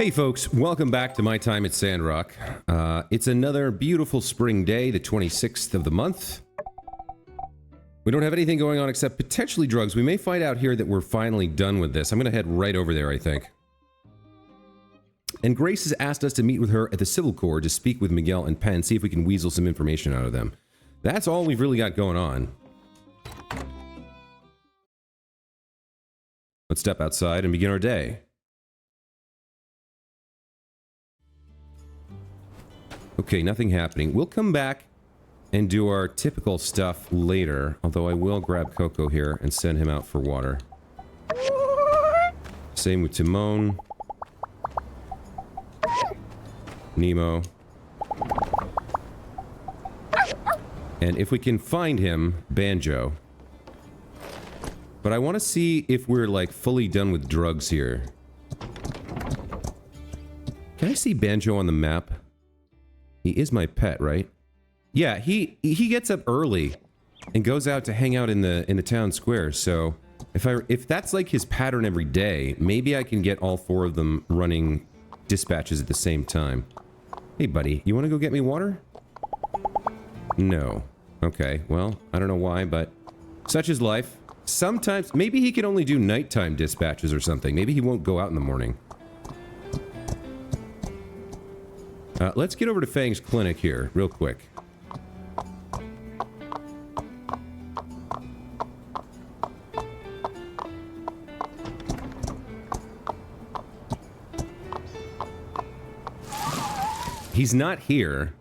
Hey folks, welcome back to my time at Sandrock. It's another beautiful spring day, the 26th of the month. We don't have anything going on except potentially drugs. We may find out here that we're finally done with this. I'm going to head right over there, I think. And Grace has asked us to meet with her at the Civil Corps to speak with Miguel and Penn, see if we can weasel some information out of them. That's all we've really got going on. Let's step outside and begin our day. Okay, nothing happening. We'll come back and do our typical stuff later, although I will grab Coco here and send him out for water. Same with Timon. Nemo. And if we can find him, Banjo. But I want to see if we're, like, fully done with drugs here. Can I see Banjo on the map? He is my pet, right? Yeah, he gets up early and goes out to hang out in the town square. So if that's like his pattern every day, maybe I can get all four of them running dispatches at the same time. Hey, buddy, you want to go get me water? No. Okay, well, I don't know why, but such is life. Sometimes, maybe he can only do nighttime dispatches or something. Maybe he won't go out in the morning. Let's get over to Fang's clinic here, real quick. He's not here.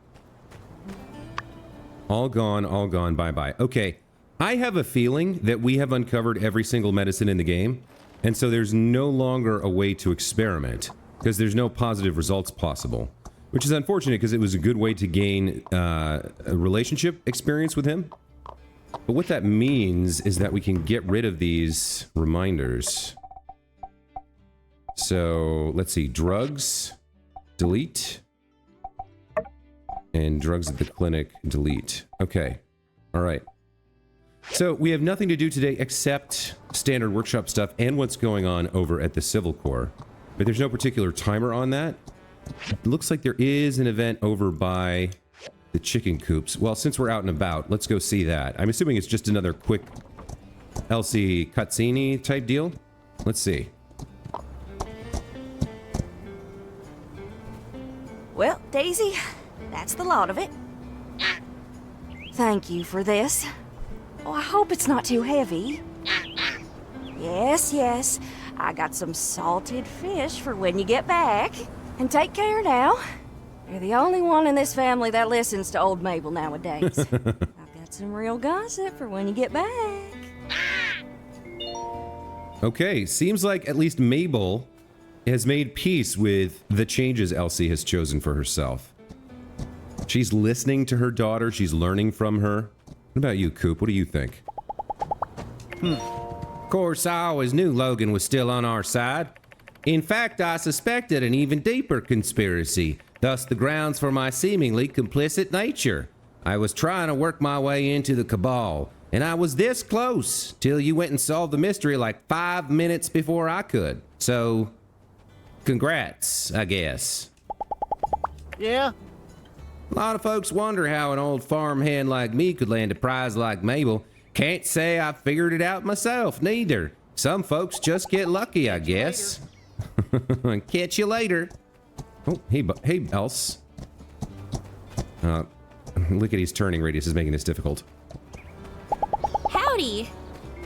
All gone, bye-bye. Okay, I have a feeling that we have uncovered every single medicine in the game, and so there's no longer a way to experiment, because there's no positive results possible. Which is unfortunate, because it was a good way to gain a relationship experience with him. But what that means is that we can get rid of these reminders. So, let's see. Drugs, delete. And drugs at the clinic, delete. Okay. Alright. So, we have nothing to do today except standard workshop stuff and what's going on over at the Civil Corps. But there's no particular timer on that. It looks like there is an event over by the chicken coops. Well, since we're out and about, let's go see that. I'm assuming it's just another quick Elsie cutscene type deal. Let's see. Well, Daisy, that's the lot of it. Thank you for this. Oh, I hope it's not too heavy. Yes, yes. I got some salted fish for when you get back. And take care now. You're the only one in this family that listens to old Mabel nowadays. I've got some real gossip for when you get back. Okay, seems like at least Mabel has made peace with the changes Elsie has chosen for herself. She's listening to her daughter, she's learning from her. What about you, Coop? What do you think? Of course, I always knew Logan was still on our side. In fact, I suspected an even deeper conspiracy, thus the grounds for my seemingly complicit nature. I was trying to work my way into the cabal, and I was this close till you went and solved the mystery like 5 minutes before I could. So, congrats, I guess. Yeah? A lot of folks wonder how an old farmhand like me could land a prize like Mabel. Can't say I figured it out myself, neither. Some folks just get lucky, I guess. Catch you later. Oh, hey, Else. Look at his turning radius is making this difficult. Howdy.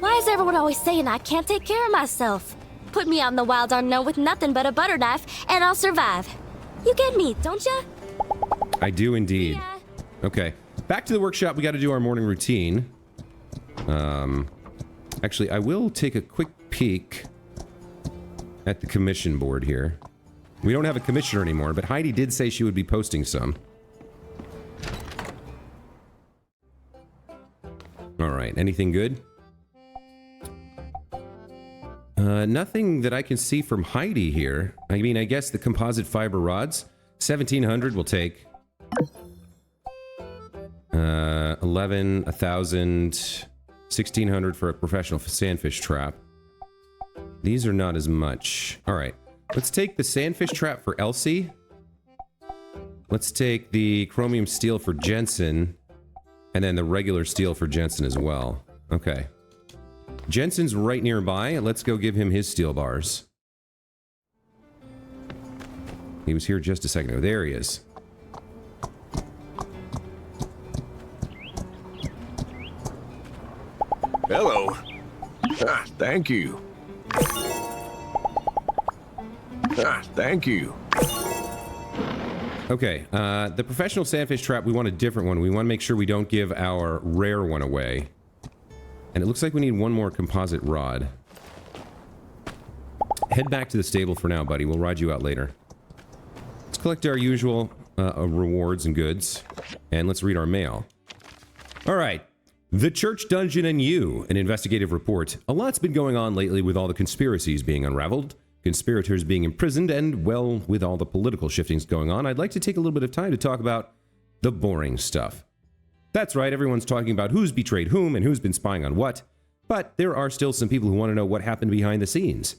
Why is everyone always saying I can't take care of myself? Put me out in the wild unknown with nothing but a butter knife, and I'll survive. You get me, don't ya? I do indeed. Yeah. Okay, back to the workshop. We got to do our morning routine. Actually, I will take a quick peek at the commission board here. We don't have a commissioner anymore, but Heidi did say she would be posting some. Alright, anything good? Nothing that I can see from Heidi here. I mean, I guess the composite fiber rods. 1,700 will take. 11, 1,000, 1,600 for a professional sandfish trap. These are not as much. Alright. Let's take the sandfish trap for Elsie. Let's take the chromium steel for Jensen. And then the regular steel for Jensen as well. Okay. Jensen's right nearby. Let's go give him his steel bars. He was here just a second ago. There he is. Hello. Thank you. Thank you. Okay, the professional sandfish trap, we want a different one. We want to make sure we don't give our rare one away. And it looks like we need one more composite rod. Head back to the stable for now, buddy. We'll ride you out later. Let's collect our usual rewards and goods. And let's read our mail. All right. The Church Dungeon and You, an investigative report. A lot's been going on lately with all the conspiracies being unraveled, conspirators being imprisoned, and, well, with all the political shiftings going on, I'd like to take a little bit of time to talk about the boring stuff. That's right, everyone's talking about who's betrayed whom and who's been spying on what, but there are still some people who want to know what happened behind the scenes.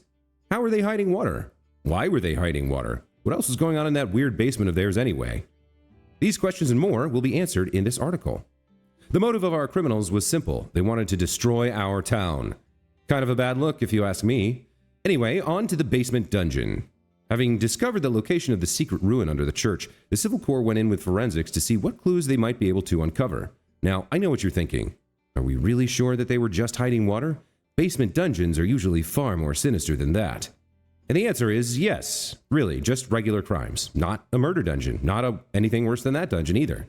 How were they hiding water? Why were they hiding water? What else was going on in that weird basement of theirs anyway? These questions and more will be answered in this article. The motive of our criminals was simple. They wanted to destroy our town. Kind of a bad look, if you ask me. Anyway, on to the basement dungeon. Having discovered the location of the secret ruin under the church, the Civil Corps went in with forensics to see what clues they might be able to uncover. Now, I know what you're thinking. Are we really sure that they were just hiding water? Basement dungeons are usually far more sinister than that. And the answer is yes, really, just regular crimes. Not a murder dungeon, not anything worse than that dungeon either.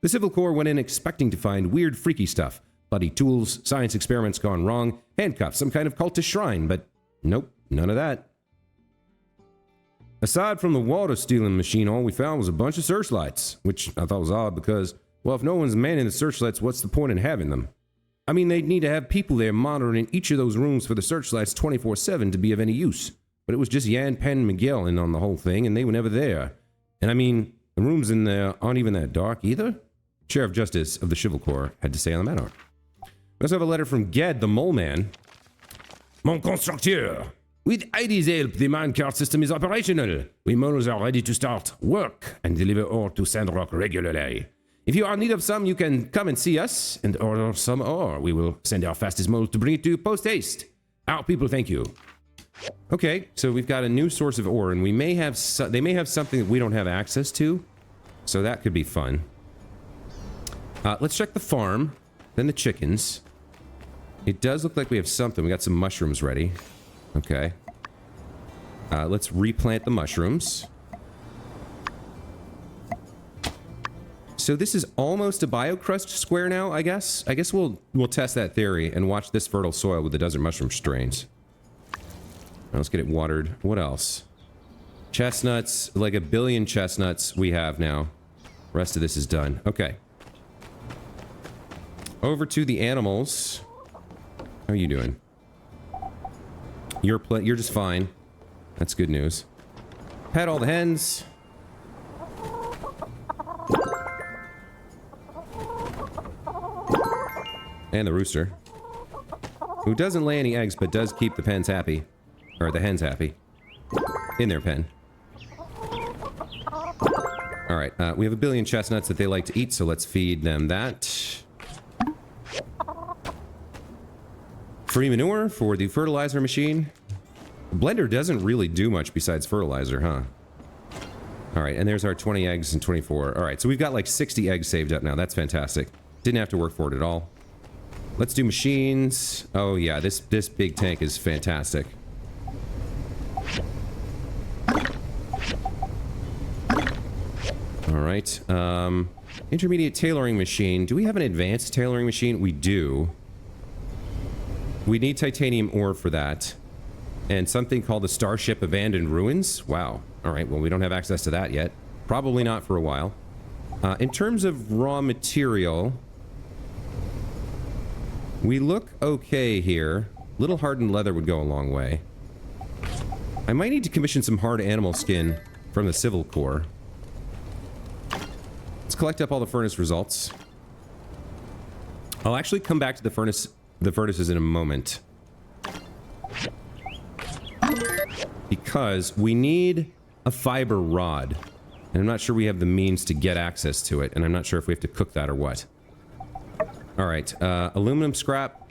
The Civil Corps went in expecting to find weird, freaky stuff. Bloody tools, science experiments gone wrong, handcuffs, some kind of cultist shrine, but nope, none of that. Aside from the water stealing machine, all we found was a bunch of searchlights, which I thought was odd because, well, if no one's manning the searchlights, what's the point in having them? I mean, they'd need to have people there monitoring each of those rooms for the searchlights 24/7 to be of any use. But it was just Yan, Penn, and Miguel in on the whole thing, and they were never there. And I mean, the rooms in there aren't even that dark either. Sheriff Justice of the Civil Corps had to say on the matter. We also have a letter from Ged, the mole man. Mon constructeur, with ID's help, the minecart system is operational. We moles are ready to start work and deliver ore to Sandrock regularly. If you are in need of some, you can come and see us and order some ore. We will send our fastest moles to bring it to you post haste. Our people thank you. Okay, so we've got a new source of ore, and we may have they may have something that we don't have access to, so that could be fun. Let's check the farm, then the chickens. It does look like we have something. We got some mushrooms ready. Okay. Let's replant the mushrooms. So this is almost a biocrust square now, I guess. I guess we'll test that theory and watch this fertile soil with the desert mushroom strains. Now let's get it watered. What else? Chestnuts, like 1 billion chestnuts we have now. Rest of this is done. Okay. Over to the animals. How are you doing? You're just fine. That's good news. Pet all the hens. And the rooster. Who doesn't lay any eggs, but does keep the pens happy. Or the hens happy. In their pen. Alright, we have 1 billion chestnuts that they like to eat, so let's feed them that. Free manure for the fertilizer machine. The blender doesn't really do much besides fertilizer, huh? Alright, and there's our 20 eggs and 24. Alright, so we've got like 60 eggs saved up now. That's fantastic. Didn't have to work for it at all. Let's do machines. Oh yeah, this big tank is fantastic. Alright, intermediate tailoring machine. Do we have an advanced tailoring machine? We do. We need titanium ore for that. And something called the Starship Abandoned Ruins. Wow. Alright, well, we don't have access to that yet. Probably not for a while. In terms of raw material, we look okay here. Little hardened leather would go a long way. I might need to commission some hard animal skin from the Civil Corps. Let's collect up all the furnace results. I'll actually come back to the furnaces in a moment. because we need a fiber rod. And I'm not sure we have the means to get access to it, and I'm not sure if we have to cook that or what. All right, aluminum scrap,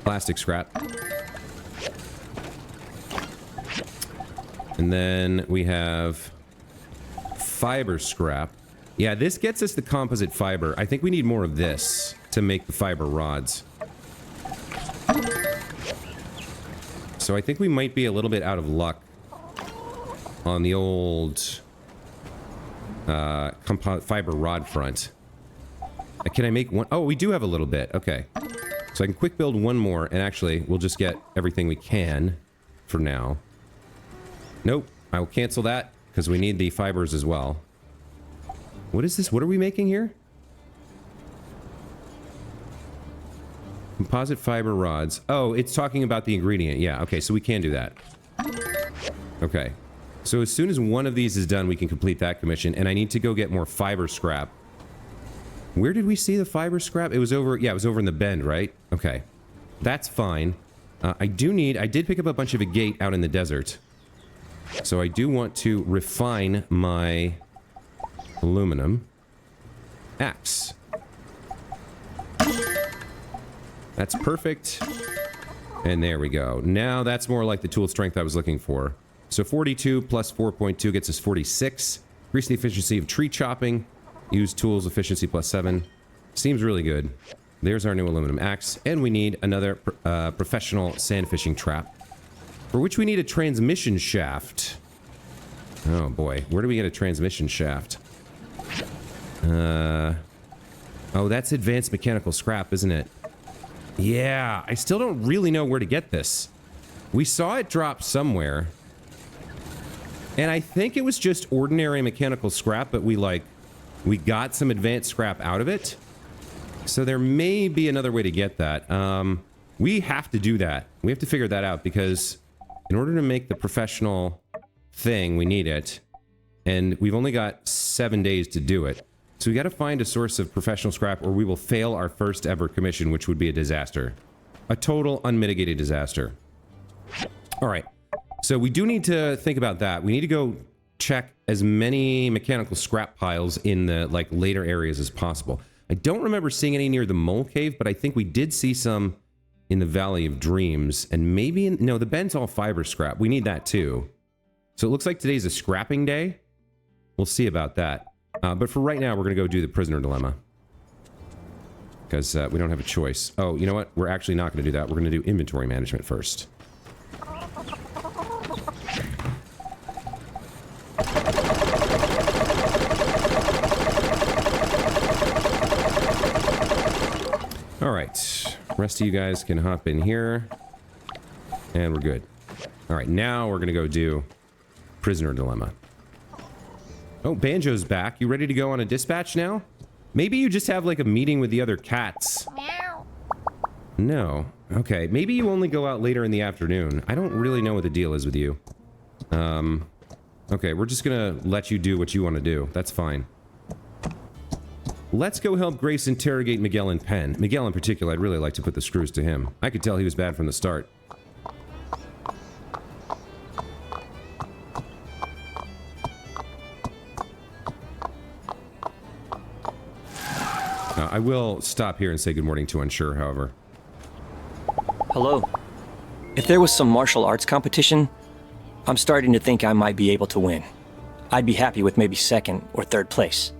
plastic scrap. And then we have fiber scrap. Yeah, this gets us the composite fiber. I think we need more of this to make the fiber rods. So I think we might be a little bit out of luck on the old fiber rod front. Can I make one? Oh, we do have a little bit. Okay. So I can quick build one more, and actually, we'll just get everything we can for now. Nope. I will cancel that, because we need the fibers as well. What is this? What are we making here? Composite fiber rods. Oh, it's talking about the ingredient. Yeah, okay, so we can do that. Okay. So as soon as one of these is done, we can complete that commission, and I need to go get more fiber scrap. Where did we see the fiber scrap? It was over, yeah, it was over in the bend, right? Okay. That's fine. I did pick up a bunch of agate out in the desert. So I do want to refine my aluminum axe. That's perfect. And there we go. Now that's more like the tool strength I was looking for. So 42 plus 4.2 gets us 46. Increase the efficiency of tree chopping. Use tools efficiency plus 7. Seems really good. There's our new aluminum axe. And we need another professional sand fishing trap, for which we need a transmission shaft. Oh boy, where do we get a transmission shaft? Oh, that's advanced mechanical scrap, isn't it? Yeah, I still don't really know where to get this. We saw it drop somewhere. And I think it was just ordinary mechanical scrap, but we got some advanced scrap out of it. So there may be another way to get that. We have to do that. We have to figure that out, because in order to make the professional thing, we need it. And we've only got 7 days to do it. So we got to find a source of professional scrap, or we will fail our first ever commission, which would be a disaster. A total unmitigated disaster. All right. So we do need to think about that. We need to go check as many mechanical scrap piles in the later areas as possible. I don't remember seeing any near the mole cave, but I think we did see some in the Valley of Dreams, and maybe no, the bend's all fiber scrap. We need that too. So it looks like today's a scrapping day. We'll see about that. But for right now, we're going to go do the prisoner dilemma, because we don't have a choice. Oh, you know what? We're actually not going to do that. We're going to do inventory management first. All right. Rest of you guys can hop in here. And we're good. All right. Now we're going to go do prisoner dilemma. Oh, Banjo's back. You ready to go on a dispatch now? Maybe you just have a meeting with the other cats. Meow. No. Okay. Maybe you only go out later in the afternoon. I don't really know what the deal is with you. Okay. We're just gonna let you do what you want to do. That's fine. Let's go help Grace interrogate Miguel and Penn. Miguel in particular, I'd really like to put the screws to him. I could tell he was bad from the start. I will stop here and say good morning to Unsure, however. Hello. If there was some martial arts competition, I'm starting to think I might be able to win. I'd be happy with maybe second or third place.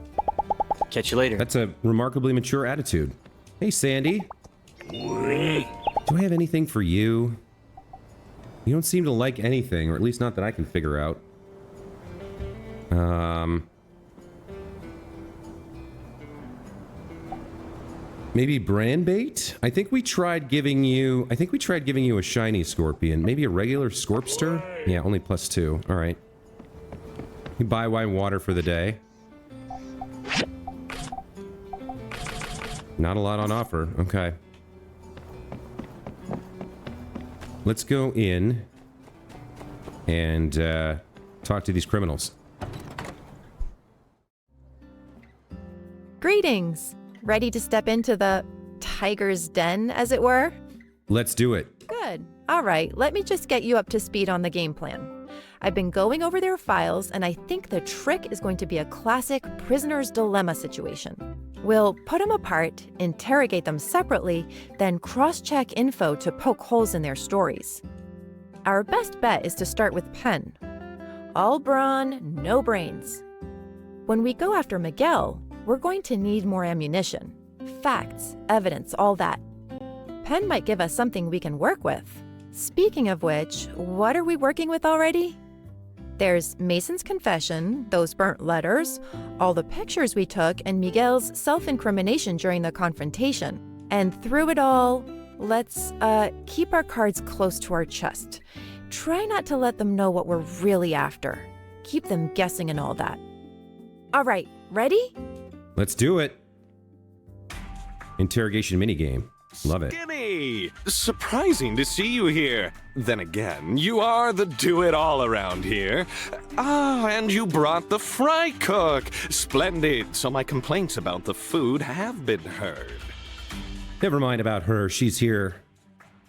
Catch you later. That's a remarkably mature attitude. Hey, Sandy. Do I have anything for you? You don't seem to like anything, or at least not that I can figure out. Maybe brand bait? I think we tried giving you a shiny scorpion. Maybe a regular scorpster? Yeah, only +2. All right. You buy wine water for the day. Not a lot on offer. Okay. Let's go in and talk to these criminals. Greetings. Ready to step into the tiger's den, as it were? Let's do it. Good. All right, let me just get you up to speed on the game plan. I've been going over their files, and I think the trick is going to be a classic prisoner's dilemma situation. We'll put them apart, interrogate them separately, then cross-check info to poke holes in their stories. Our best bet is to start with Penn. All brawn, no brains. When we go after Miguel, we're going to need more ammunition. Facts, evidence, all that. Penn might give us something we can work with. Speaking of which, what are we working with already? There's Mason's confession, those burnt letters, all the pictures we took, and Miguel's self-incrimination during the confrontation. And through it all, let's keep our cards close to our chest. Try not to let them know what we're really after. Keep them guessing and all that. All right, ready? Let's do it. Interrogation minigame. Love it. Skinny! Surprising to see you here. Then again, you are the do-it-all around here. Ah, and you brought the fry cook. Splendid. So my complaints about the food have been heard. Never mind about her. She's here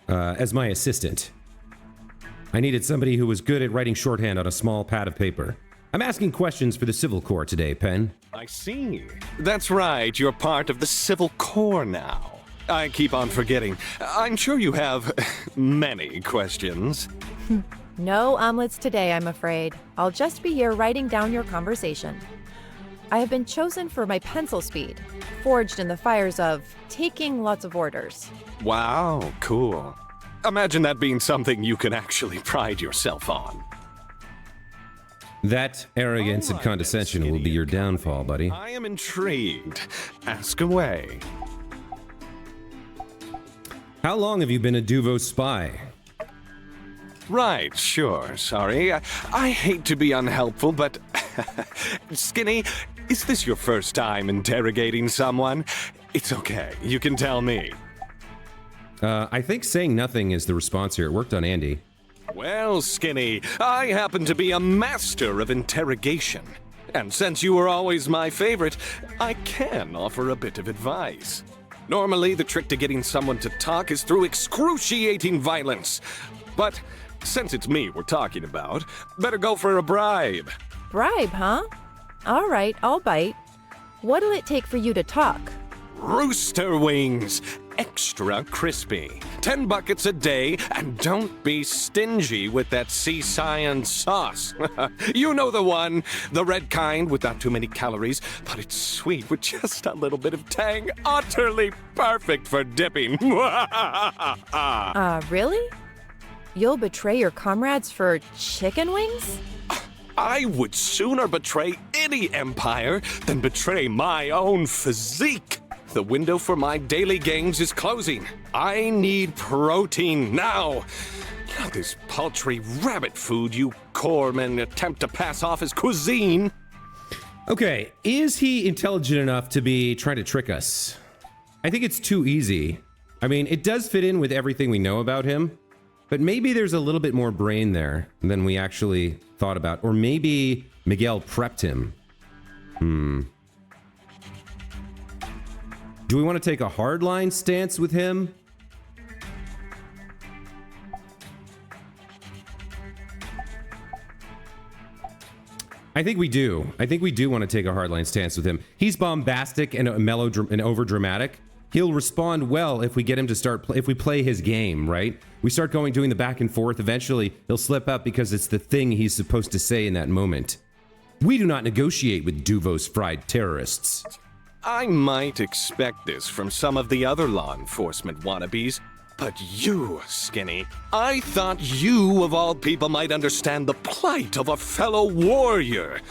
as my assistant. I needed somebody who was good at writing shorthand on a small pad of paper. I'm asking questions for the Civil Corps today, Penn. I see. That's right. You're part of the Civil Corps now. I keep on forgetting. I'm sure you have many questions. No omelets today, I'm afraid. I'll just be here writing down your conversation. I have been chosen for my pencil speed, forged in the fires of taking lots of orders. Wow, cool. Imagine that being something you can actually pride yourself on. That arrogance and condescension will be your downfall, buddy. I am intrigued. Ask away. How long have you been a Duvo spy? Right, sure, sorry. I hate to be unhelpful, but... Skinny, is this your first time interrogating someone? It's okay, you can tell me. I think saying nothing is the response here. It worked on Andy. Well, Skinny, I happen to be a master of interrogation. And since you were always my favorite, I can offer a bit of advice. Normally, the trick to getting someone to talk is through excruciating violence. But since it's me we're talking about, better go for a bribe. Bribe, huh? All right, I'll bite. What'll it take for you to talk? Rooster wings, extra crispy. 10 buckets a day, and don't be stingy with that sea science sauce. You know the one, the red kind with not too many calories, but it's sweet with just a little bit of tang. Utterly perfect for dipping. Really? You'll betray your comrades for chicken wings? I would sooner betray any empire than betray my own physique. The window for my daily gains is closing. I need protein now. Not this paltry rabbit food you corpsmen attempt to pass off as cuisine. Okay, is he intelligent enough to be trying to trick us? I think it's too easy. I mean, it does fit in with everything we know about him, but maybe there's a little bit more brain there than we actually thought about. Or maybe Miguel prepped him. Do we want to take a hardline stance with him? I think we do. I think we do want to take a hardline stance with him. He's bombastic and overdramatic. He'll respond well if we get him to start, if we play his game, right? We start doing the back and forth. Eventually, he'll slip up because it's the thing he's supposed to say in that moment. We do not negotiate with Duvo's fried terrorists. I might expect this from some of the other law enforcement wannabes, but you, Skinny, I thought you, of all people, might understand the plight of a fellow warrior.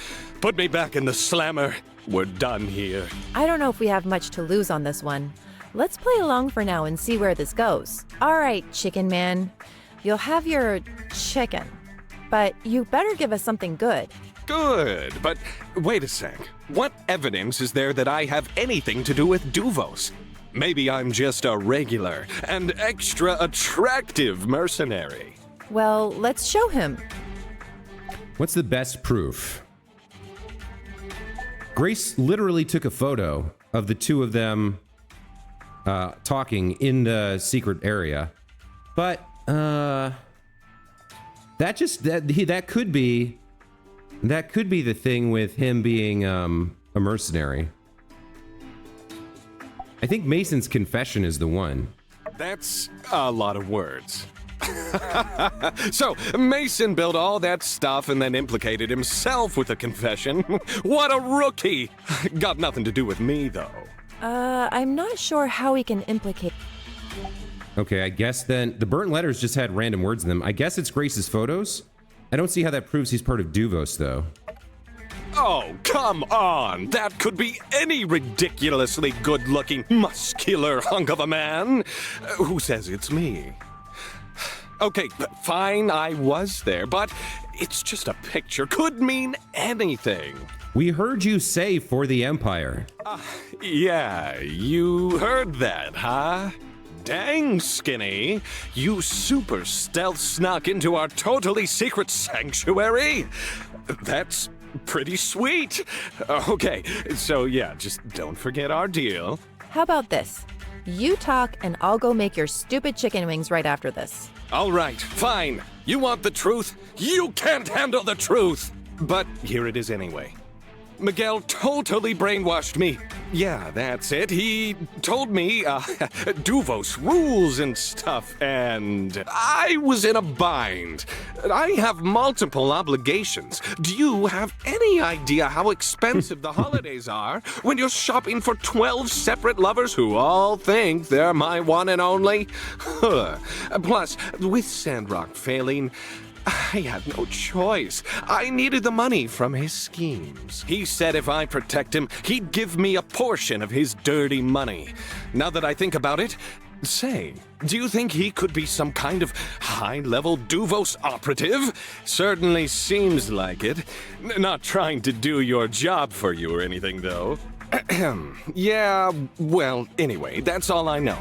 Put me back in the slammer. We're done here. I don't know if we have much to lose on this one. Let's play along for now and see where this goes. All right, chicken man. You'll have your chicken, but you better give us something good. Good, but wait a sec. What evidence is there that I have anything to do with Duvos? Maybe I'm just a regular and extra attractive mercenary. Well, let's show him. What's the best proof? Grace literally took a photo of the two of them talking in the secret area, but That could be the thing with him being a mercenary. I think Mason's confession is the one. That's a lot of words. So, Mason built all that stuff and then implicated himself with a confession. What a rookie! Got nothing to do with me, though. I'm not sure how we can implicate. Okay, I guess then the burnt letters just had random words in them. I guess it's Grace's photos. I don't see how that proves he's part of Duvos, though. Oh, come on! That could be any ridiculously good-looking, muscular hunk of a man. Who says it's me? Okay, fine, I was there, but it's just a picture. Could mean anything. We heard you say for the Empire. Yeah, you heard that, huh? Dang, Skinny. You super stealth snuck into our totally secret sanctuary? That's pretty sweet. Okay, so yeah, just don't forget our deal. How about this? You talk, and I'll go make your stupid chicken wings right after this. All right, fine. You want the truth? You can't handle the truth! But here it is anyway. Miguel totally brainwashed me. Yeah, that's it. He told me, Duvos rules and stuff, and I was in a bind. I have multiple obligations. Do you have any idea how expensive the holidays are when you're shopping for 12 separate lovers who all think they're my one and only? Plus, with Sandrock failing, I had no choice. I needed the money from his schemes. He said if I protect him, he'd give me a portion of his dirty money. Now that I think about it, say, do you think he could be some kind of high-level Duvos operative? Certainly seems like it. Not trying to do your job for you or anything, though. Yeah, well, anyway, that's all I know.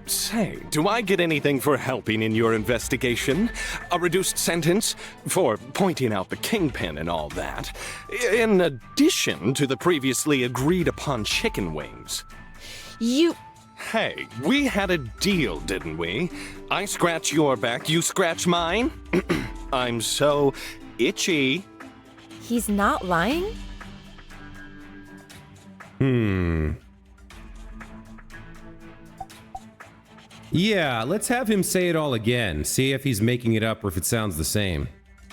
Say, do I get anything for helping in your investigation? A reduced sentence for pointing out the kingpin and all that, in addition to the previously agreed upon chicken wings. You... Hey, we had a deal, didn't we? I scratch your back, you scratch mine? I'm so itchy. He's not lying? Yeah, let's have him say it all again. See if he's making it up or if it sounds the same.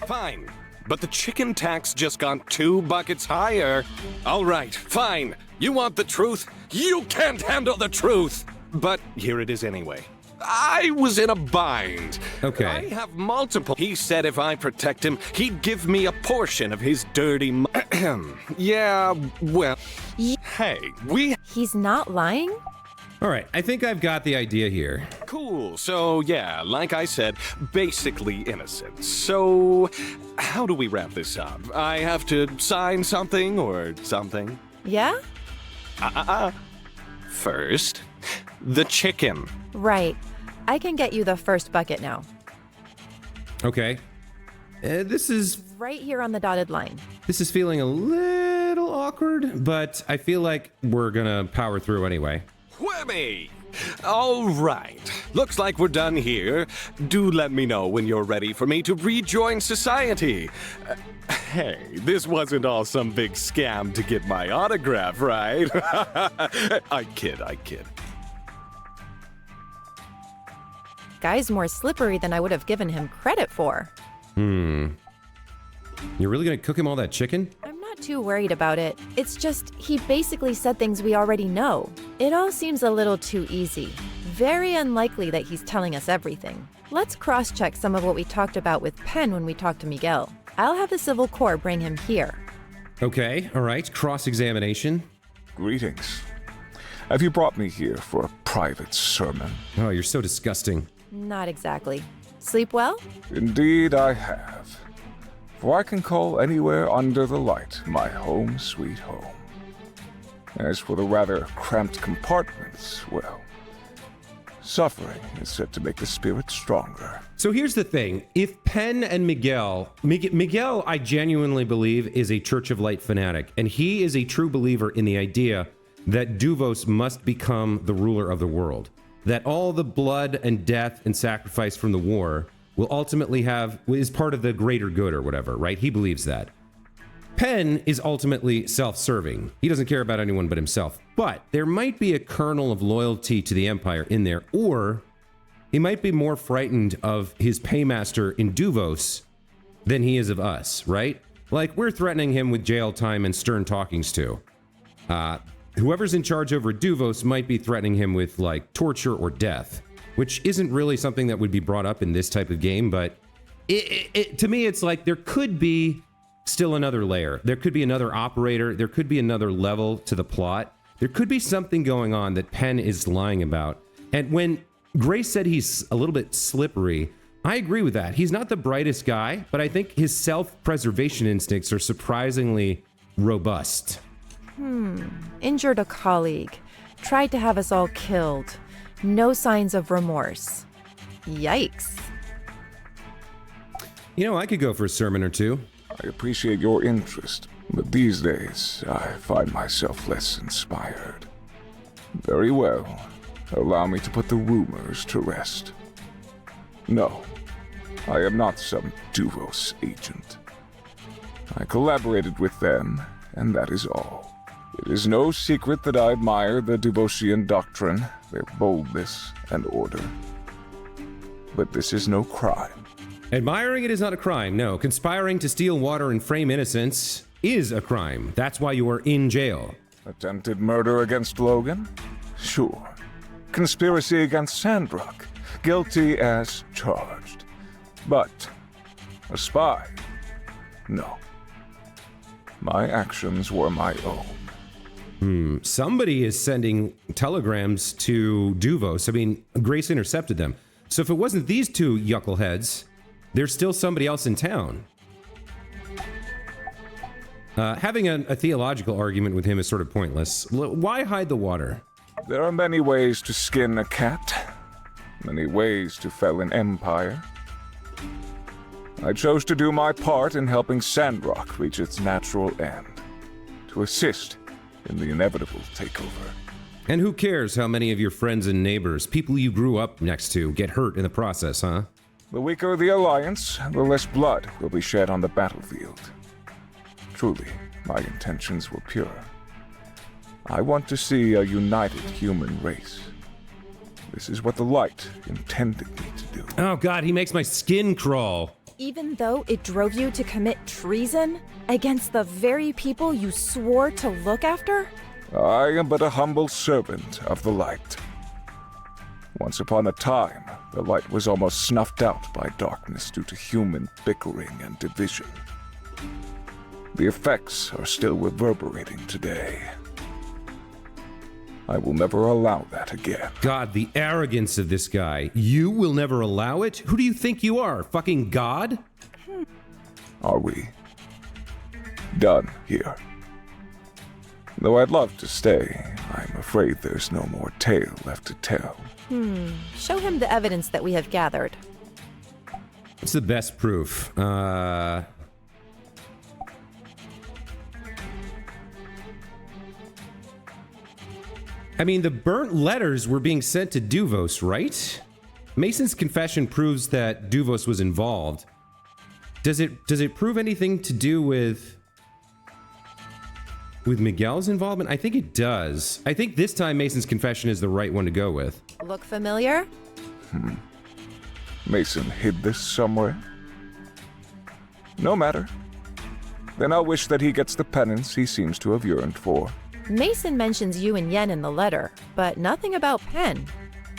Fine, but the chicken tax just got 2 buckets higher. All right, fine. You want the truth? You can't handle the truth! But here it is anyway. I was in a bind. Okay. I have multiple. He said if I protect him, he'd give me a portion of his dirty Yeah, well... Hey, He's not lying? All right, I think I've got the idea here. Cool. So, yeah, like I said, basically innocent. So, how do we wrap this up? I have to sign something or something? Yeah? First, the chicken. Right. I can get you the first bucket now. Okay. This is Right here on the dotted line. feeling a little awkward, but I feel like we're gonna power through anyway. Whammy! All right. Looks like we're done here. Do let me know when you're ready for me to rejoin society. Hey, this wasn't all some big scam to get my autograph, right? I kid. Guy's more slippery than I would have given him credit for. You're really gonna cook him all that chicken? I'm not too worried about it. It's just, he basically said things we already know. It all seems a little too easy. Very unlikely that he's telling us everything. Let's cross-check some of what we talked about with Penn when we talked to Miguel. I'll have the Civil Corps bring him here. Okay, all right, cross-examination. Greetings. Have you brought me here for a private sermon? Oh, you're so disgusting. Not exactly. Sleep well? Indeed I have. For I can call anywhere under the light my home sweet home. As for the rather cramped compartments, well, suffering is said to make the spirit stronger. So here's the thing. If Penn and Miguel, I genuinely believe, is a Church of Light fanatic, and he is a true believer in the idea that Duvos must become the ruler of the world. that all the blood and death and sacrifice from the war will ultimately is part of the greater good or whatever, right? He believes that. Penn is ultimately self-serving. He doesn't care about anyone but himself. But there might be a kernel of loyalty to the Empire in there, or he might be more frightened of his paymaster in Duvos than he is of us, right? Like, we're threatening him with jail time and stern talkings too. Whoever's in charge over Duvos might be threatening him with, like, torture or death, which isn't really something that would be brought up in this type of game, but to me, it's like there could be still another layer. There could be another operator. There could be another level to the plot. There could be something going on that Penn is lying about. And when Grace said he's a little bit slippery, I agree with that. He's not the brightest guy, but I think his self-preservation instincts are surprisingly robust. Injured a colleague. Tried to have us all killed. No signs of remorse. Yikes. You know, I could go for a sermon or two. I appreciate your interest, but these days I find myself less inspired. Very well. Allow me to put the rumors to rest. No, I am not some Duvos agent. I collaborated with them, and that is all. It is no secret that I admire the Duvosian doctrine, their boldness and order. But this is no crime. Admiring it is not a crime, no. Conspiring to steal water and frame innocence is a crime. That's why you are in jail. Attempted murder against Logan? Sure. Conspiracy against Sandrock? Guilty as charged. But a spy? No. My actions were my own. Somebody is sending telegrams to Duvos. I mean, Grace intercepted them. So if it wasn't these two yuckleheads, there's still somebody else in town. Having a theological argument with him is sort of pointless. Why hide the water? There are many ways to skin a cat. Many ways to fell an empire. I chose to do my part in helping Sandrock reach its natural end. To assist in the inevitable takeover. And who cares how many of your friends and neighbors, people you grew up next to, get hurt in the process, huh? The weaker the alliance, the less blood will be shed on the battlefield. Truly, my intentions were pure. I want to see a united human race. This is what the light intended me to do. Oh god, he makes my skin crawl. Even though it drove you to commit treason against the very people you swore to look after? I am but a humble servant of the light. Once upon a time, the light was almost snuffed out by darkness due to human bickering and division. The effects are still reverberating today. I will never allow that again. God, the arrogance of this guy. You will never allow it? Who do you think you are? Fucking God? Are we done here? Though I'd love to stay, I'm afraid there's no more tale left to tell. Show him the evidence that we have gathered. What's the best proof? I mean, the burnt letters were being sent to Duvos, right? Mason's confession proves that Duvos was involved. Does it prove anything to do with Miguel's involvement? I think it does. I think this time Mason's confession is the right one to go with. Look familiar? Mason hid this somewhere? No matter. Then I'll wish that he gets the penance he seems to have yearned for. Mason mentions you and Yen in the letter, but nothing about Penn.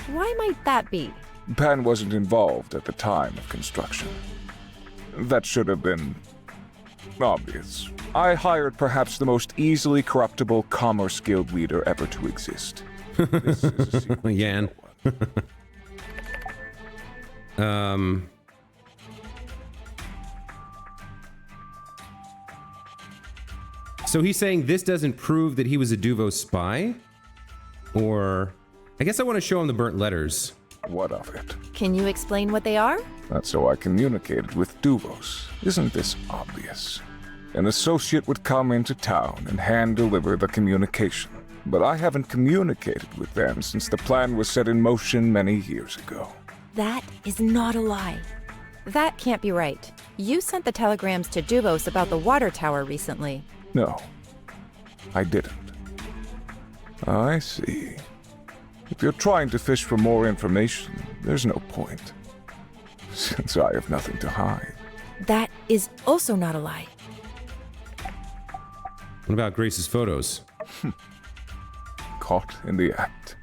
Why might that be? Penn wasn't involved at the time of construction. That should have been obvious. I hired perhaps the most easily corruptible Commerce Guild leader ever to exist. This is a secret. Yan. So he's saying this doesn't prove that he was a Duvos spy? Or... I guess I want to show him the burnt letters. What of it? Can you explain what they are? That's how I communicated with Duvos. Isn't this obvious? An associate would come into town and hand-deliver the communication. but I haven't communicated with them since the plan was set in motion many years ago. That is not a lie. That can't be right. You sent the telegrams to Duvos about the water tower recently. No, I didn't. I see. If you're trying to fish for more information, there's no point, since I have nothing to hide. That is also not a lie. What about Grace's photos? Caught in the act.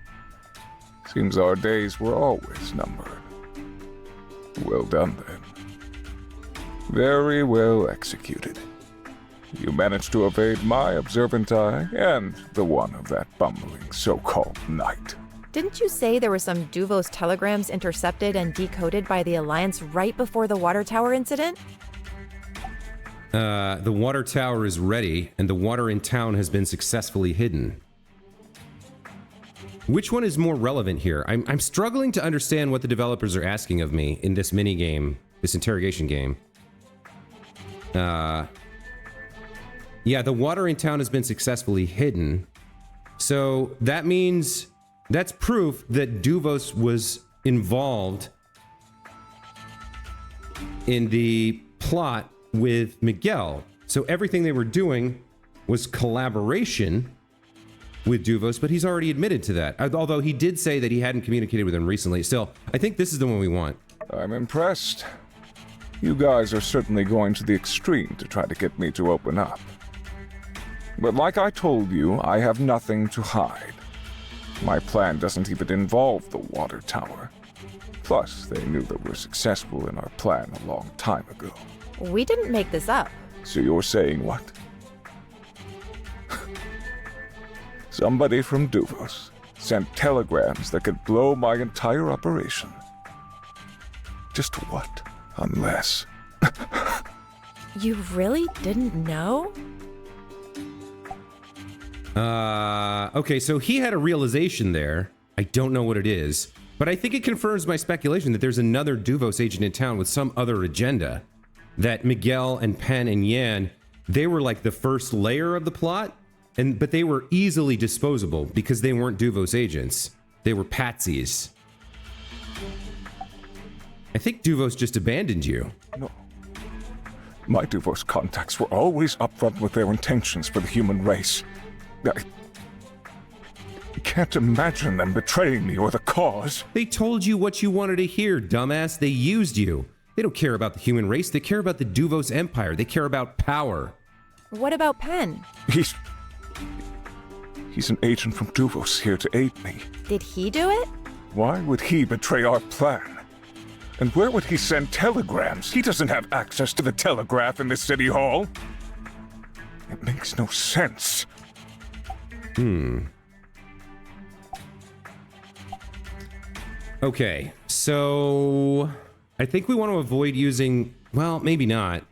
Seems our days were always numbered. Well done, then. Very well executed. You managed to evade my observant eye and the one of that bumbling so-called knight. Didn't you say there were some Duvos telegrams intercepted and decoded by the Alliance right before the water tower incident? The water tower is ready, and the water in town has been successfully hidden. Which one is more relevant here? I'm struggling to understand what the developers are asking of me in this mini-game, this interrogation game. Yeah, the water in town has been successfully hidden. So that means that's proof that Duvos was involved in the plot with Miguel. So everything they were doing was collaboration with Duvos, but he's already admitted to that. Although he did say that he hadn't communicated with him recently. Still, I think this is the one we want. I'm impressed. You guys are certainly going to the extreme to try to get me to open up. But like I told you, I have nothing to hide. My plan doesn't even involve the water tower. Plus, they knew that we're successful in our plan a long time ago. We didn't make this up. So you're saying what? Somebody from Duvos sent telegrams that could blow my entire operation. Just what? Unless... You really didn't know? Okay, so he had a realization there. I don't know what it is, but I think it confirms my speculation that there's another Duvos agent in town with some other agenda. That Miguel and Penn and Yan, they were like the first layer of the plot, but they were easily disposable because they weren't Duvos agents. They were patsies. I think Duvos just abandoned you. No. My Duvos contacts were always upfront with their intentions for the human race. I can't imagine them betraying me or the cause. They told you what you wanted to hear, dumbass. They used you. They don't care about the human race. They care about the Duvos Empire. They care about power. What about Penn? He's an agent from Duvos here to aid me. Did he do it? Why would he betray our plan? And where would he send telegrams? He doesn't have access to the telegraph in the city hall. It makes no sense. Okay, so I think we want to avoid using, well, maybe not.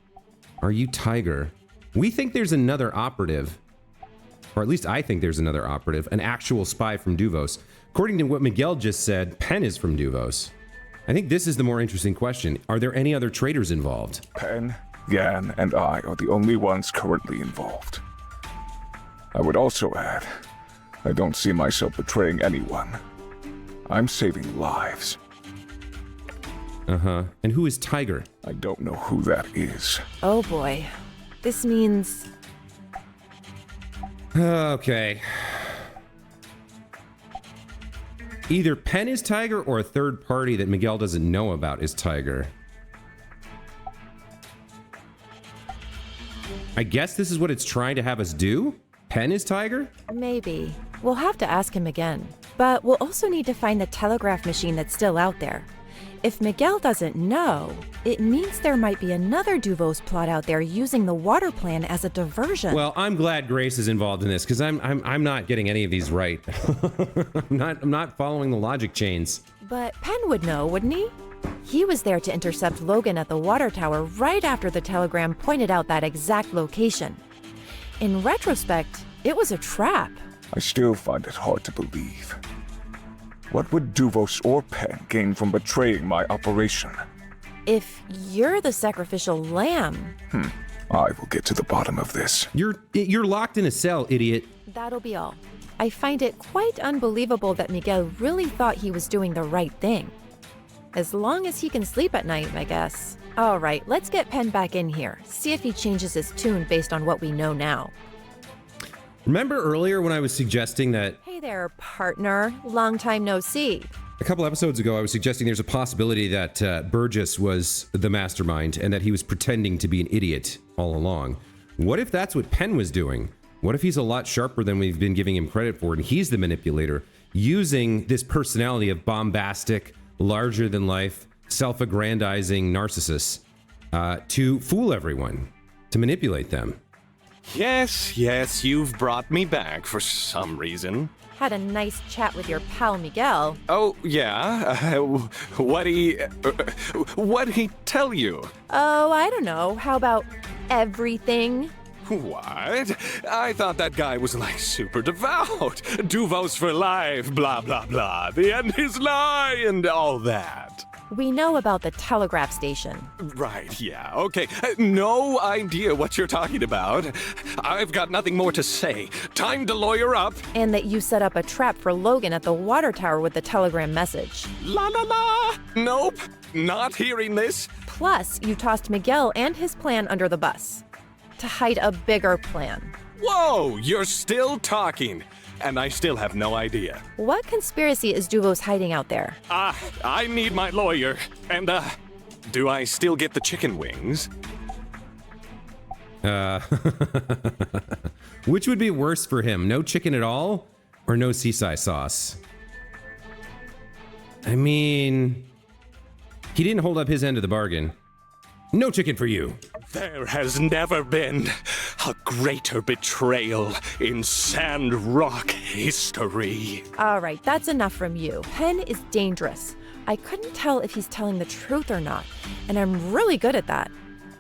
Are you Tiger? We think there's another operative, or at least I think there's another operative, an actual spy from Duvos. According to what Miguel just said, Penn is from Duvos. I think this is the more interesting question. Are there any other traitors involved? Penn, Yan, and I are the only ones currently involved. I would also add, I don't see myself betraying anyone. I'm saving lives. Uh-huh. And who is Tiger? I don't know who that is. Oh boy. This means... Okay. Either Penn is Tiger or a third party that Miguel doesn't know about is Tiger. I guess this is what it's trying to have us do? Penn is Tiger? Maybe. We'll have to ask him again. But we'll also need to find the telegraph machine that's still out there. If Miguel doesn't know, it means there might be another Duvos plot out there using the water plan as a diversion. Well, I'm glad Grace is involved in this because I'm not getting any of these right. I'm not following the logic chains. But Penn would know, wouldn't he? He was there to intercept Logan at the water tower right after the telegram pointed out that exact location. In retrospect, it was a trap. I still find it hard to believe. What would Duvos or Penn gain from betraying my operation? If you're the sacrificial lamb... I will get to the bottom of this. You're locked in a cell, idiot. That'll be all. I find it quite unbelievable that Miguel really thought he was doing the right thing. As long as he can sleep at night, I guess. All right, let's get Penn back in here. See if he changes his tune based on what we know now. Remember earlier when I was suggesting that Hey there, partner. Long time no see. a couple episodes ago, I was suggesting there's a possibility that Burgess was the mastermind and that he was pretending to be an idiot all along. What if that's what Penn was doing? What if he's a lot sharper than we've been giving him credit for, and he's the manipulator, using this personality of bombastic, larger-than-life, self-aggrandizing narcissist to fool everyone, to manipulate them? Yes, you've brought me back for some reason. Had a nice chat with your pal Miguel. Oh, yeah? What'd he tell you? Oh, I don't know. How about everything? What? I thought that guy was like super devout. Duvos for life, blah, blah, blah. The end is nigh, and all that. We know about the telegraph station. Right, yeah, okay. No idea what you're talking about. I've got nothing more to say. Time to lawyer up. And that you set up a trap for Logan at the water tower with the telegram message. La la la! Nope, not hearing this. Plus, you tossed Miguel and his plan under the bus to hide a bigger plan. Whoa, you're still talking, and I still have no idea. What conspiracy is Duvos hiding out there? I need my lawyer. And, do I still get the chicken wings? Which would be worse for him? No chicken at all, or no seaside sauce? I mean, he didn't hold up his end of the bargain. No chicken for you. There has never been a greater betrayal in Sandrock history. All right, that's enough from you. Penn is dangerous. I couldn't tell if he's telling the truth or not, and I'm really good at that.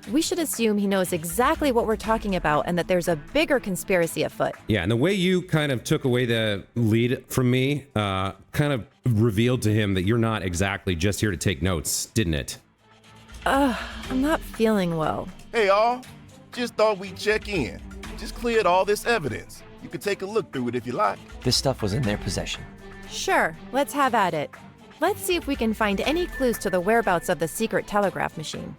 We should assume he knows exactly what we're talking about and that there's a bigger conspiracy afoot. Yeah, and the way you kind of took away the lead from me kind of revealed to him that you're not exactly just here to take notes, didn't it? I'm not feeling well. Hey, all. Just thought we'd check in. Just cleared all this evidence. You could take a look through it if you like. This stuff was in their possession. Sure, let's have at it. Let's see if we can find any clues to the whereabouts of the secret telegraph machine.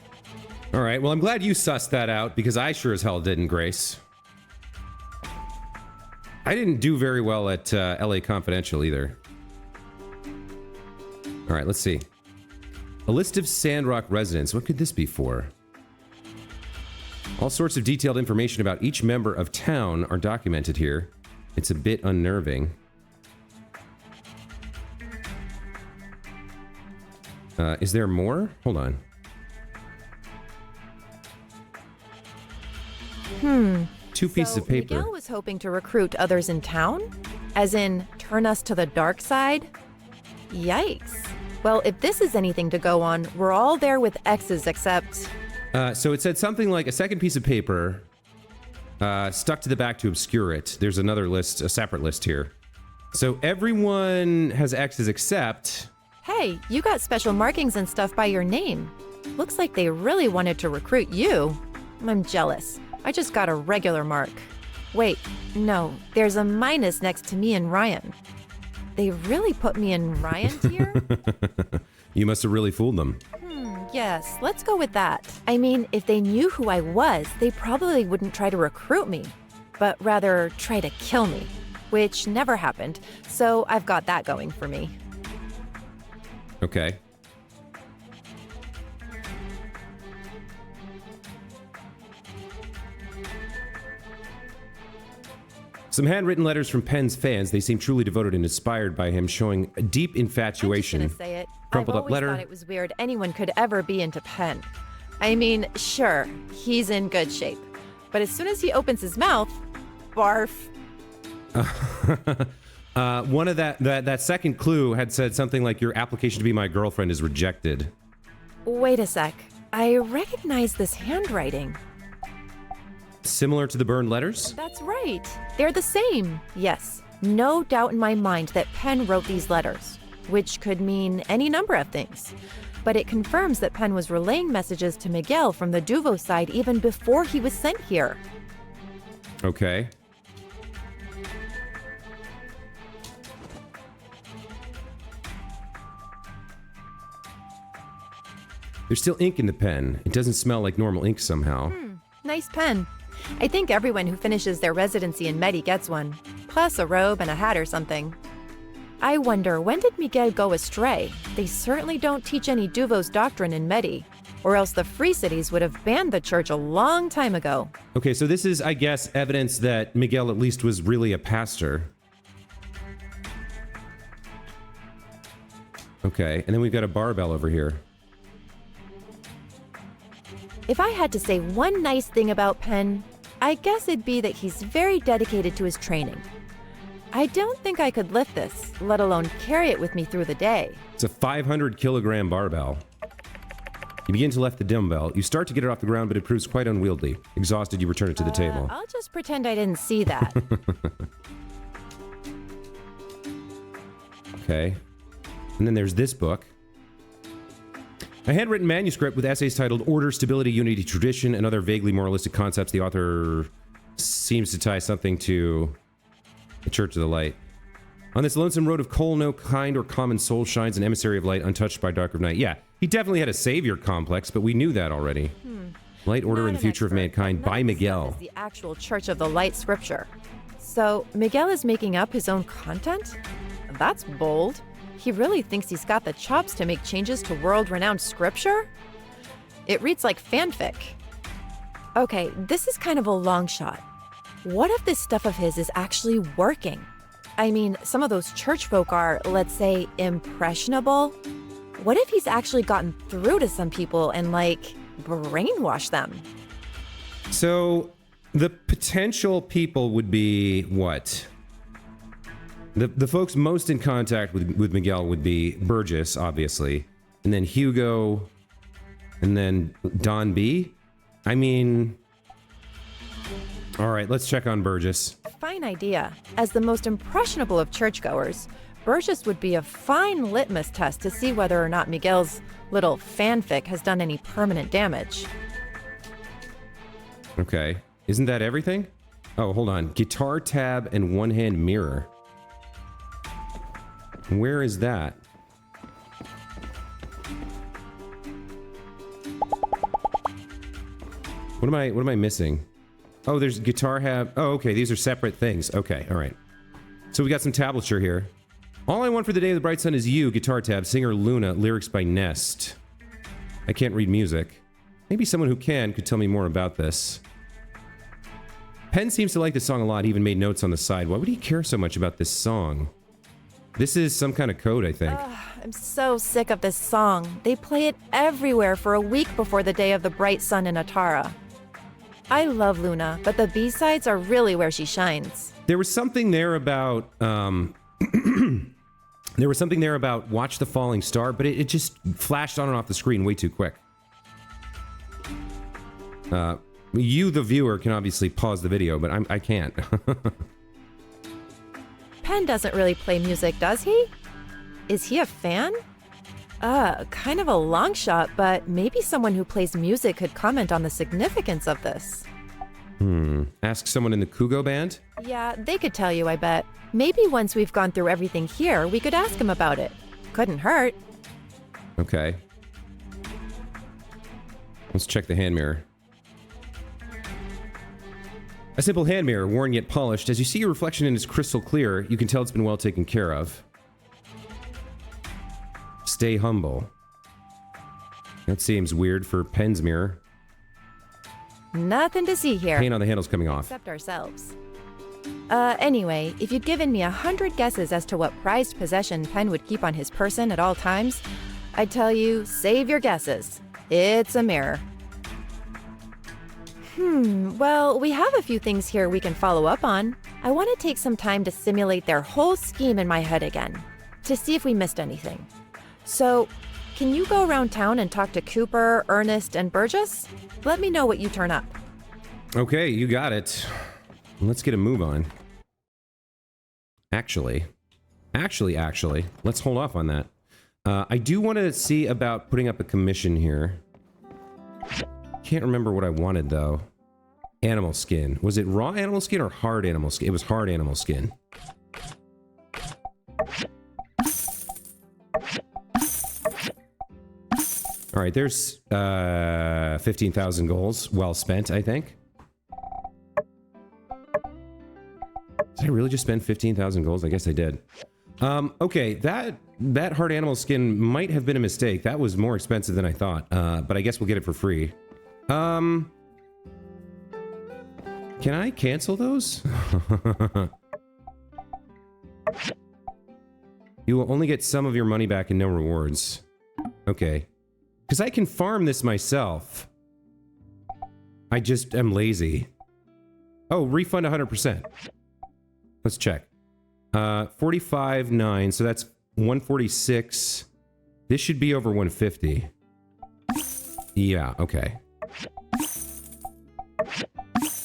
All right, well, I'm glad you sussed that out, because I sure as hell didn't, Grace. I didn't do very well at LA Confidential either. All right, let's see. A list of Sandrock residents. What could this be for? All sorts of detailed information about each member of town are documented here. It's a bit unnerving. Is there more? Hold on. Two pieces of paper. Miguel was hoping to recruit others in town? As in, turn us to the dark side? Yikes. Well, if this is anything to go on, we're all there with X's except... So it said something like a second piece of paper stuck to the back to obscure it. There's another list, a separate list here. So everyone has X's except... Hey, you got special markings and stuff by your name. Looks like they really wanted to recruit you. I'm jealous. I just got a regular mark. Wait, no, there's a minus next to me and Ryan. They really put me in Ryan tier? You must have really fooled them. Yes, let's go with that. I mean, if they knew who I was, they probably wouldn't try to recruit me, but rather try to kill me, which never happened, so I've got that going for me. Okay. Some handwritten letters from Penn's fans. They seem truly devoted and inspired by him, showing a deep infatuation. I'm just gonna say it. Crumpled I've up always letter. thought it was weird anyone could ever be into Penn. I mean, sure, he's in good shape, but as soon as he opens his mouth, barf. One of that second clue had said something like, your application to be my girlfriend is rejected. Wait a sec. I recognize this handwriting. Similar to the burned letters? That's right. They're the same. Yes, no doubt in my mind that Penn wrote these letters, which could mean any number of things. But it confirms that Penn was relaying messages to Miguel from the Duvo side even before he was sent here. Okay. There's still ink in the pen. It doesn't smell like normal ink somehow. Nice pen. I think everyone who finishes their residency in Medi gets one, plus a robe and a hat or something. I wonder, when did Miguel go astray? They certainly don't teach any Duvos doctrine in Medi, or else the Free Cities would have banned the church a long time ago. Okay, so this is, I guess, evidence that Miguel at least was really a pastor. Okay, and then we've got a barbell over here. If I had to say one nice thing about Penn, I guess it'd be that he's very dedicated to his training. I don't think I could lift this, let alone carry it with me through the day. It's a 500-kilogram barbell. You begin to lift the dumbbell. You start to get it off the ground, but it proves quite unwieldy. Exhausted, you return it to the table. I'll just pretend I didn't see that. Okay. And then there's this book. A handwritten manuscript with essays titled Order, Stability, Unity, Tradition, and Other Vaguely Moralistic Concepts. The author seems to tie something to the Church of the Light. On this lonesome road of coal, no kind or common soul shines, an emissary of light, untouched by dark of night. Yeah, he definitely had a savior complex, but we knew that already. Light, Order, and the Future of Mankind by Miguel. The actual Church of the Light scripture. So Miguel is making up his own content? That's bold. He really thinks he's got the chops to make changes to world-renowned scripture? It reads like fanfic. Okay, this is kind of a long shot. What if this stuff of his is actually working? I mean, some of those church folk are, let's say, impressionable. What if he's actually gotten through to some people and, like, brainwashed them? So, the potential people would be what? The folks most in contact with Miguel would be Burgess, obviously, and then Hugo, and then Don B. I mean... All right, let's check on Burgess. Fine idea. As the most impressionable of churchgoers, Burgess would be a fine litmus test to see whether or not Miguel's little fanfic has done any permanent damage. Okay. Isn't that everything? Oh, hold on. Guitar tab and one-hand mirror. Where is that? What am I missing? Oh, there's guitar tab. Oh, okay. These are separate things. Okay. All right. So we got some tablature here. All I want for the day of the bright sun is you, guitar tab, singer Luna, lyrics by Nest. I can't read music. Maybe someone who can could tell me more about this. Penn seems to like this song a lot. He even made notes on the side. Why would he care so much about this song? This is some kind of code, I think. I'm so sick of this song. They play it everywhere for a week before the day of the bright sun in Atara. I love Luna, but the B-sides are really where she shines. There was something there about, there was something there about Watch the Falling Star, but it just flashed on and off the screen way too quick. You, the viewer, can obviously pause the video, but I can't. Penn doesn't really play music, does he? Is he a fan? Kind of a long shot, but maybe someone who plays music could comment on the significance of this. Ask someone in the Kugo band? Yeah, they could tell you, I bet. Maybe once we've gone through everything here, we could ask him about it. Couldn't hurt. Okay. Let's check the hand mirror. A simple hand mirror, worn yet polished. As you see your reflection in its crystal clear, you can tell it's been well taken care of. Stay humble. That seems weird for Penn's mirror. Nothing to see here. Paint on the handle's coming off. Except ourselves. Anyway, if you'd given me 100 guesses as to what prized possession Penn would keep on his person at all times, I'd tell you, save your guesses. It's a mirror. Well, we have a few things here we can follow up on. I want to take some time to simulate their whole scheme in my head again, to see if we missed anything. So, can you go around town and talk to Cooper, Ernest, and Burgess? Let me know what you turn up. Okay, you got it. Let's get a move on. Actually, let's hold off on that. I do want to see about putting up a commission here. Can't remember what I wanted, though. Animal skin. Was it raw animal skin or hard animal skin? It was hard animal skin. All right, there's 15,000 goals. Well spent, I think. Did I really just spend 15,000 goals? I guess I did. Okay, that hard animal skin might have been a mistake. That was more expensive than I thought, but I guess we'll get it for free. Can I cancel those? You will only get some of your money back and no rewards. Okay. Because I can farm this myself. I just am lazy. Oh, refund 100%. Let's check. 45.9, so that's 146. This should be over 150. Yeah, okay.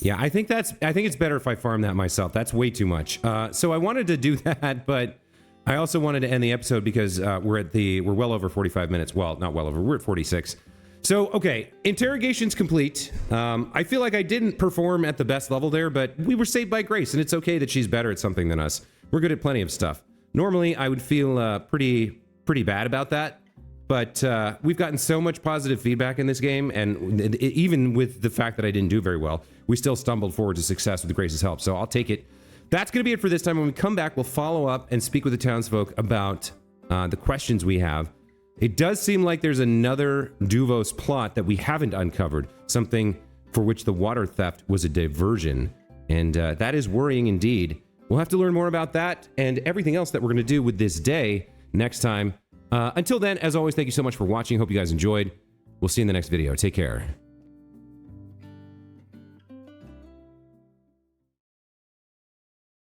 Yeah, I think it's better if I farm that myself. That's way too much. So I wanted to do that, but I also wanted to end the episode because we're well over 45 minutes. Well, not well over, we're at 46. So, okay, interrogation's complete. I feel like I didn't perform at the best level there, but we were saved by grace, and it's okay that she's better at something than us. We're good at plenty of stuff. Normally, I would feel pretty bad about that, but we've gotten so much positive feedback in this game, and even with the fact that I didn't do very well, we still stumbled forward to success with Grace's help, so I'll take it. That's going to be it for this time. When we come back, we'll follow up and speak with the townsfolk about the questions we have. It does seem like there's another Duvos plot that we haven't uncovered, something for which the water theft was a diversion, and that is worrying indeed. We'll have to learn more about that and everything else that we're going to do with this day next time. Until then, as always, thank you so much for watching. Hope you guys enjoyed. We'll see you in the next video. Take care.